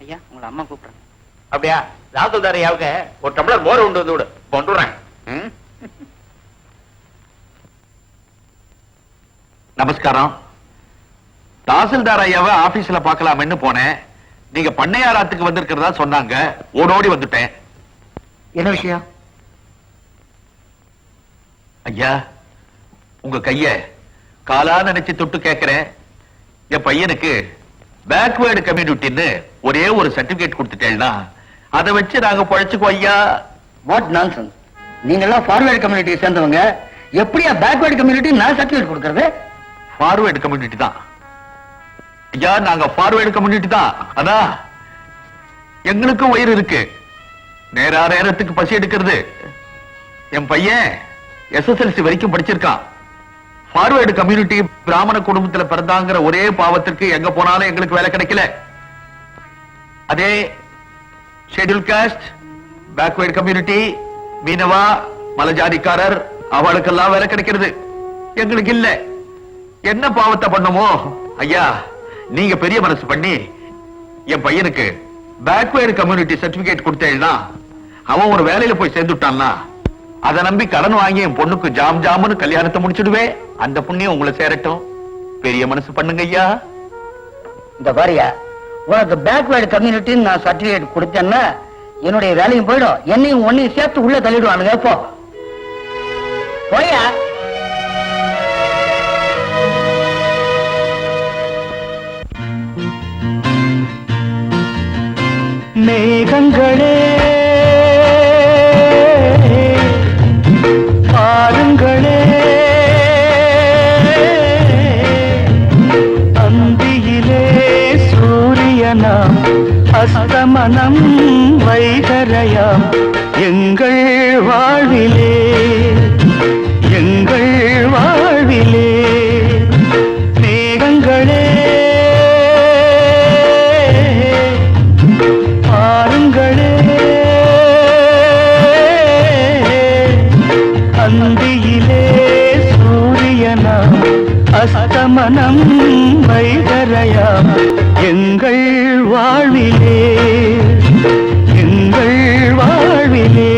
ஐயா உங்களை அம்மா கூப்பிடுறேன். அப்படியா? தாசில்தார் ஐயாவுக்கு ஒரு டம்ளர் மோர் கொண்டு வந்து விடு, கொண்டுறேன். நமஸ்காரம். தாசில்தார் ஐயாவை ஆபீஸ்ல பார்க்கலாம்னு போனேன். நீங்க பண்ணையாராத்துக்கு வந்திருக்கிறதா சொன்னாங்க. ஓடோடி வந்துட்டேன். என்ன விஷயம்? ஐயா, உங்க கைய காலா நினைச்சு தொட்டு கேட்கிறேன். என் பையனுக்கு பேக்வேர்டு கம்யூனிட்டின்னு ஒரே ஒரு சர்டிபிகேட் கொடுத்துட்டேன்னா அதை வச்சு நாங்க பழைச்சுக்கோ ஐயா. What nonsense! நீங்க எல்லாம் ஃபார்வர்ட் கம்யூனிட்டியை சேர்ந்தவங்க, எப்படியா பேக்வேர்டு கம்யூனிட்டி நான் சர்டிபிகேட் கொடுக்கறது? ஃபார்வர்டு கம்யூனிட்டி தான் ஐயா, நாங்க ஃபார்வர்டு கம்யூனிட்டி தான். அதான் எங்களுக்கும் வயிறு இருக்கு, நேரா நேரத்துக்கு பசி எடுக்கிறது. என் பையன் SSLC வரைக்கும் படிச்சிருக்கான். ஃபார்வர்டு கம்யூனிட்டி பிராமண குடும்பத்துல பிறந்தாங்கிற ஒரே பாவத்திற்கு எங்க போனாலும் எங்களுக்கு வேலை கிடைக்கல. அதே ஷெட்யூல் காஸ்ட், பேக்வேர்டு கம்யூனிட்டி, மீனவா, மலஜாதிக்காரர், அவளுக்கெல்லாம் வேலை கிடைக்கிறது, எங்களுக்கு இல்ல. என்ன பாவத்தை பண்ணமோ ஐயா, நீங்க பெரிய மனசு பண்ணி என் பையனுக்கு பேக்வேர்டு கம்யூனிட்டி சர்டிபிகேட் கொடுத்தேன்னா அவன் ஒரு வேலையில போய் சேர்ந்துட்டான்னா அதை நம்பி கடன் வாங்கி என் பொண்ணுக்கு ஜாம் ஜாமுன்னு கல்யாணத்தை முடிச்சுடுவே. அந்த புண்ணியம் உங்களை சேரட்டும். பெரிய மனசு பண்ணுங்க ஐயா. இந்த பாரியா, உனக்கு பேக்வேர்டு கம்யூனிட்டி நான் சர்டிபிகேட் கொடுத்தேன்னா என்னுடைய வேலையும் போயிடும், என்னையும் ஒன்னையும் சேர்த்து உள்ள தள்ளிடுவானுங்க. போ போயா. மேகங்களே பாருங்களே, அந்தியிலே சூரியனாம், அஸ்தமனம் வைகரையாம், எங்கள் வாழ்விலே எங்கள் வாழ்விலே. மேகங்களே அந்தியிலே சூரியனாம், அஸ்தமனம் வைகரையாம், எங்கள் வாழ்விலே எங்கள் வாழ்விலே.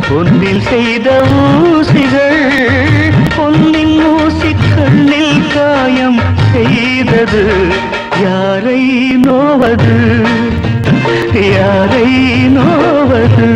பொன்னில் செய்த ஊசிகள், பொன்னின் ஊசி கண்ணில் காயம் செய்தது, யாரை நோவது யாரை நோவது.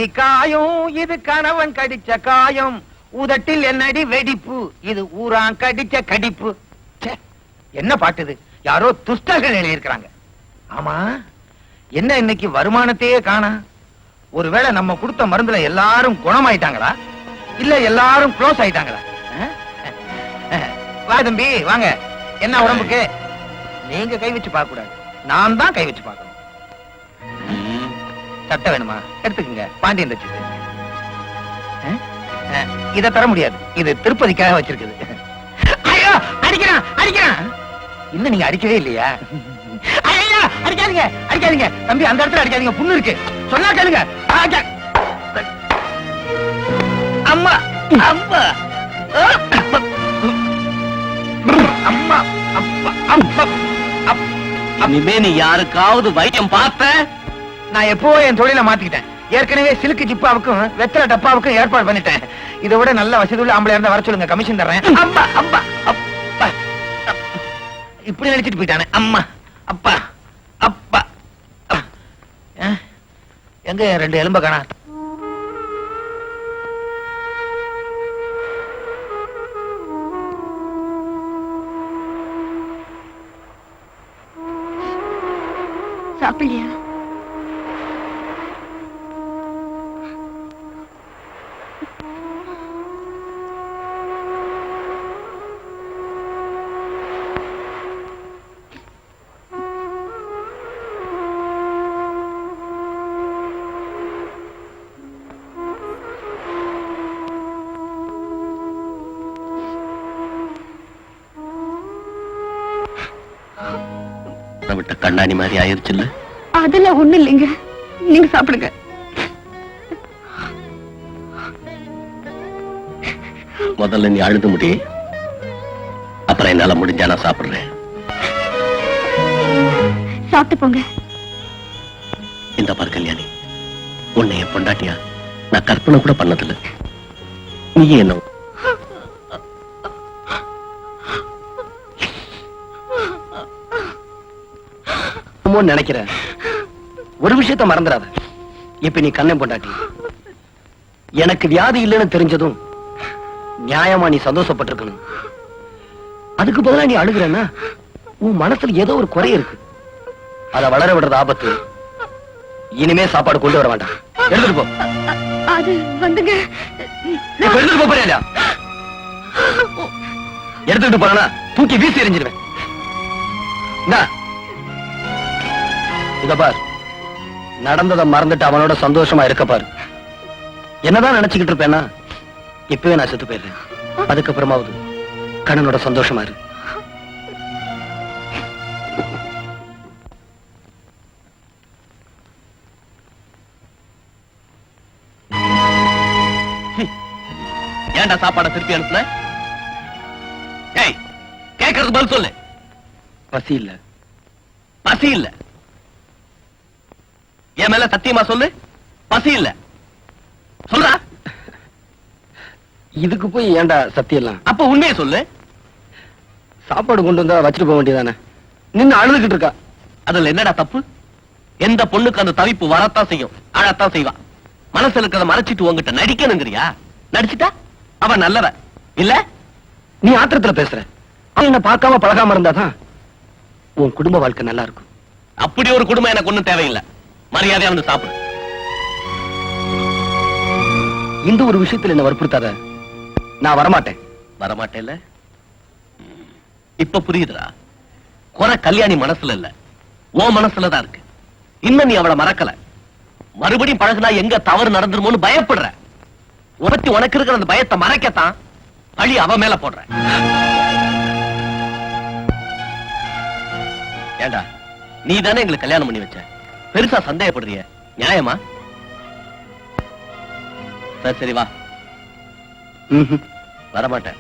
கண்ணடி காயம் இது கணவன் கடிச்ச காயம், உதட்டில் என்னடி வெடிப்பு இது ஊரான் கடிச்ச கடிப்பு. ச்சே, என்ன பாட்டு இது? யாரோ துஷ்டர்கள் எழுதியிருக்கிறாங்க. ஆமா, என்ன இன்னைக்கு வருமானத்தையே காணா? ஒருவேளை நம்ம கொடுத்த மருந்துல எல்லாரும் குணமாயிட்டாங்களா, இல்ல எல்லாரும் க்ளோஸ் ஆயிட்டாங்களா? வா தம்பி வாங்க. என்ன உடம்புக்கு? நீங்க கை வச்சு பார்க்க கூடாது, நான் தான் கை வச்சு பார்க்கணும். சட்டை வேணுமா? எடுத்துக்கங்க, பாண்டியன் தச்சு. இத தர முடியாது, இது திருப்பதிக்காக வச்சிருக்குது. ஐயோ, அடிக்கிறான் அடிக்கிறான். இன்னும் நீங்க அடிக்கவே இல்லையா? ஐயா, அடிக்காதீங்க அடிக்காதீங்க தம்பி, அந்த இடத்துல அடிக்காதீங்க, புண்ணு இருக்கு. சொன்னா கேளுங்க. அம்மா அம்மா அம்மா அப்பா. இனிமே நீ யாருக்காவது வைத்தியம் பார்த்த? நான் எப்போ என் தொழிலை மாத்திக்கிட்டேன். ஏற்கனவே சிலுக்கு ஜிப்பாவுக்கும் வெத்தலை டப்பாவுக்கும் ஏற்பாடு பண்ணிட்டேன். இதை விட நல்ல வசதி உள்ள ஆம்பளை இருந்தா வர சொல்லுங்க, கமிஷன் தர்றேன். அம்மா அப்பா அப்பா. இப்படி நினைச்சிட்டு போயிட்டானே. அம்மா அப்பா அப்பா. எங்க ரெண்டு எலும்ப காணா? சாப்பிடலையா? விட்ட கண்ணாடி மாதிரி ஆயிருச்சுல்ல? அதெல்லாம் ஒண்ணு இல்லைங்க, நீங்க சாப்பிடுங்க. முதல்ல நீ அழுது முடி, அப்புறம் என்னால முடிஞ்சா நான் சாப்பிடுறேன். சாப்பிட்டு போங்க. இந்த பாரு கல்யாணி, உன்னை என் பொண்டாட்டியா நான் கற்பனை கூட பண்ணதில்லை. நீ என்ன நினைக்கிற? ஒரு விஷயத்த மறந்துடாத. இப்ப நீ கண்ணன் பொண்டாட்டி. எனக்கு வியாதி இல்லைன்னு தெரிஞ்சதும் நியாயமா நீ சந்தோஷப்பட்டிருக்கணும். அதுக்கு பதிலா நீ அழுகிறன்னா உன் மனசுல ஏதோ ஒரு குறை இருக்கு. அதை வளர விடுறது ஆபத்து. இனிமே சாப்பாடு கொண்டு வர வேண்டாம், எடுத்துட்டு போ. அது வந்துங்க, எடுத்துட்டு போறியா? எடுத்துட்டு போனா தூக்கி வீசி எறிஞ்சிருவேன். இத பார், நடந்ததை மறந்துட்டு அவனோட சந்தோஷமா இருக்க பாரு. என்னதான் நினைச்சுக்கிட்டு இருப்பேன்னா இப்பவே நான் செத்து போயிடுறேன். அதுக்கப்புறமாவது கண்ணனோட சந்தோஷமா இரு. ஏன்டா சாப்பாடை திருப்பி அனுப்புல? கேட்கறது பதில் சொல்லு. பசி இல்ல. பசி இல்ல. என் மேல சத்தியமா சொல்லு, பசி இல்ல. சொல்றா. இதுக்கு போய் ஏன்டா சத்தியம்? அப்ப உண்மையை சொல்லு. சாப்பாடு கொண்டு வந்தா வச்சுட்டு போக வேண்டியதானே? நின்னு அழுதுகிட்டு இருக்கா, அதுல என்னடா தப்பு? எந்த பொண்ணுக்கு அந்த தவிப்பு வரத்தான் செய்யும், அழத்தான் செய்வா. மனசுல இருக்கிறத மறைச்சிட்டு உங்ககிட்ட நடிக்கணுங்கிறியா? நடிச்சுட்டா அவ நல்லவ இல்ல. நீ ஆத்திரத்துல பேசுற. அவன் என்ன பார்க்காம பழகாம இருந்தாதான் உன் குடும்ப வாழ்க்கை நல்லா இருக்கும். அப்படி ஒரு குடும்பம் எனக்கு ஒண்ணும் தேவையில்லை. மரியாதையா வந்து சாப்பிடு. இந்த ஒரு விஷயத்துல என்ன வற்புறுத்தாத. நான் வரமாட்டேன். வரமாட்டேன். இப்ப புரியுதுடா. குறை கல்யாணி மனசுல இல்ல, உன் மனசுலதான் இருக்கு. இன்னும் நீ அவளை மறக்கல. மறுபடியும் பழகுனா எங்க தவறு நடந்துருமோன்னு பயப்படுற. உனக்கு இருக்கிற அந்த பயத்தை மறைக்கத்தான் பழி அவ மேல போடுற. ஏண்டா, நீ தானே எங்களுக்கு கல்யாணம் பண்ணி வச்ச. பெருசா சந்தேகப்படுறிய, நியாயமா? சரி வா. வரமாட்டேன்.